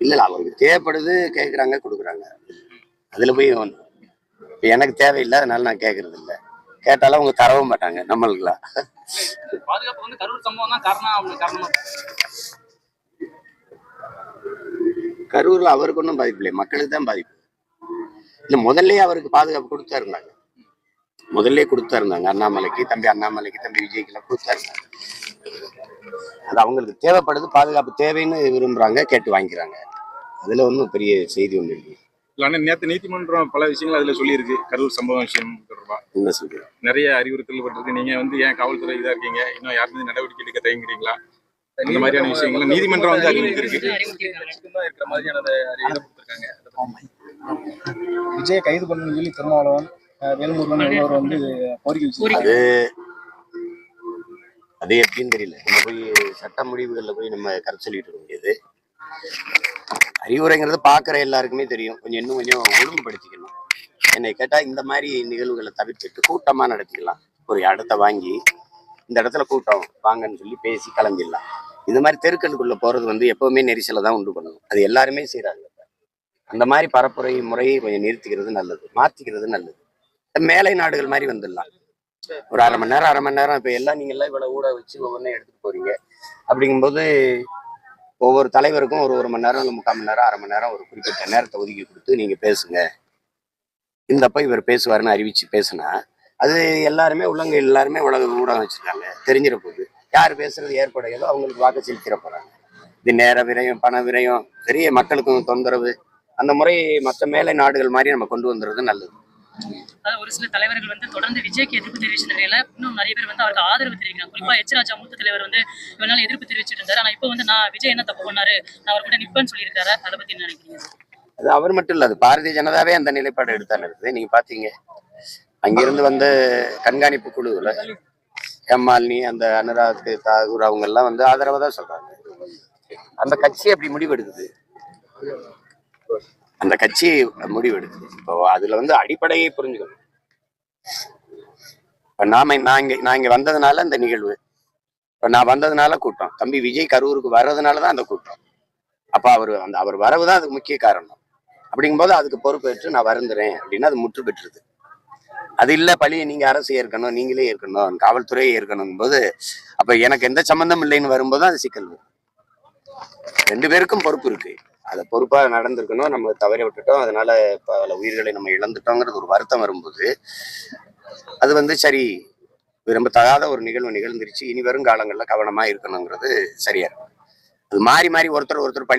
இல்ல அவருக்கு தேவைப்படுது, கேட்குறாங்க, கொடுக்குறாங்க. அதுல போய் இப்ப எனக்கு தேவையில்லை, அதனால நான் கேட்கறது இல்லை. கேட்டாலும் அவங்க தரவும் மாட்டாங்க நம்மளுக்குலாம். பாதுகாப்பு வந்து கரூர் சம்பவம் தான் காரணமா கரூர்ல அவருக்கு ஒன்றும் பாதிப்பு இல்லை, மக்களுக்கு தான் பாதிப்பு. இல்ல முதல்ல அவருக்கு பாதுகாப்பு கொடுத்தா இருந்தாங்க, அண்ணாமலைக்கு, தம்பி விஜய்க்கெல்லாம் கொடுத்தா இருந்தாங்க. அது அவங்களுக்கு தேவைப்படுது, பாதுகாப்பு தேவைன்னு விரும்புறாங்க, கேட்டு வாங்கிக்கிறாங்க. அதுல ஒன்றும் பெரிய செய்தி ஒன்று இருக்கு. நேற்று நீதிமன்றம் பல விஷயங்கள் அதுல சொல்லியிருக்கு. கரூர் சம்பவம் விஷயம் தொடர்பா என்ன சொல்றேன், நிறைய அறிவுறுத்தல் பட்டிருக்கு. நீங்க வந்து ஏன் காவல்துறை இதா இருக்கீங்க, இன்னும் யாருமே நடவடிக்கை எடுக்க தயங்குறீங்களா? இந்த மாதிரியான விஷயங்கள் நீதிமன்றம் வந்து அறிவுறுத்திருக்கு. விஜய் கைது பண்ணணும்னு சொல்லி திருமாவளவன், வேல்முருகன் வந்து கோரிக்கை வச்சிருக்காங்க. அது எப்படின்னு தெரியல. நம்ம போய் சட்ட முடிவுகள்ல போய் நம்ம கருத்து சொல்லிட்டு இருக்க முடியாது. அறிவுரைங்கிறது பாக்குற எல்லாருக்குமே தெரியும். இன்னும் கொஞ்சம் ஒழுங்குபடுத்திக்கணும். என்னை கேட்டா இந்த மாதிரி நிகழ்வுகளை தவிர்த்துட்டு கூட்டமா நடத்திக்கலாம். ஒரு இடத்த வாங்கி இந்த இடத்துல கூட்டம் வாங்கன்னு சொல்லி பேசி கலந்துடலாம். இந்த மாதிரி தெருக்களுக்குள்ள போறது வந்து எப்பவுமே நெரிசலை தான் உண்டு பண்ணணும். அது எல்லாருமே செய்யறாங்க. அந்த மாதிரி பரப்புரை முறையை கொஞ்சம் நிறுத்திக்கிறது நல்லது, மாத்திக்கிறது நல்லது. மேலை நாடுகள் மாதிரி வந்துடலாம். ஒரு அரை மணி நேரம் இப்ப எல்லாம் நீங்க எல்லாம் இவ்வளவு ஊட வச்சு ஒவ்வொன்றும் எடுத்துட்டு போறீங்க. அப்படிங்கும்போது ஒவ்வொரு தலைவருக்கும் ஒரு மணி நேரம், 3/4 மணி நேரம், அரை மணி நேரம், ஒரு குறிப்பிட்ட நேரத்தை ஒதுக்கி கொடுத்து நீங்க பேசுங்க, இந்தப்ப இவர் பேசுவாருன்னு அறிவிச்சு பேசுனா அது எல்லாருமே எல்லாருமே உலக ஊடகம் வச்சிருக்காங்க, தெரிஞ்சிட போகுது. யார் பேசுறது ஏற்படையதோ அவங்களுக்கு வாக்கு செலுத்திட போறாங்க. இது நேர விரயம், பண விரயம், பெரிய மக்களுக்கும் தொந்தரவு. அந்த முறை மற்ற மேலை நாடுகள் மாதிரி நம்ம கொண்டு வந்துடுறது நல்லது. ஒரு சில தலைவர்கள் வந்து தொடர்ந்து விஜய்க்கு எதிர்ப்பு தெரிவிச்ச நிலையில இன்னும் நிறைய பேர் வந்து அவருக்கு ஆதரவு தெரிவிக்கிறாங்க. குறிப்பா எச்.ராஜா மூத்த தலைவர் வந்து இவனால எதிர்ப்பு தெரிவிச்சுட்டு இருந்தாரு. ஆனா இப்போ வந்து நான் விஜய் என்ன தப்பு பண்ணாரு, நான் அவர் கூட நிப்பேன்னு சொல்லியிருக்காரு. அதை பத்தி என்ன நினைக்கிறீங்க? அது அவர் மட்டும் இல்ல, அது பாரதிய ஜனதாவே அந்த நிலைப்பாடு எடுத்தான்னு இருக்குது. நீங்க பாத்தீங்க, அங்கிருந்து வந்த கண்காணிப்பு குழுவுல எம்மாலினி, அந்த அனுராக் தாகூர் அவங்க எல்லாம் வந்து ஆதரவா தான் சொல்றாங்க. அந்த கட்சி அப்படி முடிவெடுக்குது, அந்த கட்சி முடிவெடுக்குது. இப்போ அதுல வந்து அடிப்படையை புரிஞ்சுக்கணும். இப்ப நான் இங்க வந்ததுனால அந்த நிகழ்வு, இப்ப நான் வந்ததுனால கூட்டம், தம்பி விஜய் கரூருக்கு வர்றதுனாலதான் அந்த கூட்டம். அப்ப அவர் வரவுதான் அதுக்கு முக்கிய காரணம். அப்படிங்கும்போது அதுக்கு பொறுப்பேற்று நான் வருந்துறேன் அப்படின்னா அது முற்று பெற்றுது. அது இல்ல பழியை நீங்க அரசு ஏற்கணும், நீங்களே ஏற்கணும், காவல்துறையே ஏற்கணும் போது, அப்ப எனக்கு எந்த சம்பந்தம் இல்லைன்னு வரும்போது அது சிக்கல் வரும். 2 பேருக்கும் பொறுப்பு இருக்கு. அதை பொறுப்பா நடந்திருக்கணும். நம்ம தவறி விட்டுட்டோம், அதனால பல உயிர்களை நம்ம இழந்துட்டோங்கிறது ஒரு வருத்தம் வரும்போது அது வந்து சரி, விரும்பத்தகாத ஒரு நிகழ்வு நிகழ்ந்துருச்சு, இனி வரும் காலங்கள்ல கவனமா இருக்கணுங்கிறது சரியா இருக்கும். அது மாறி ஒருத்தர் பழி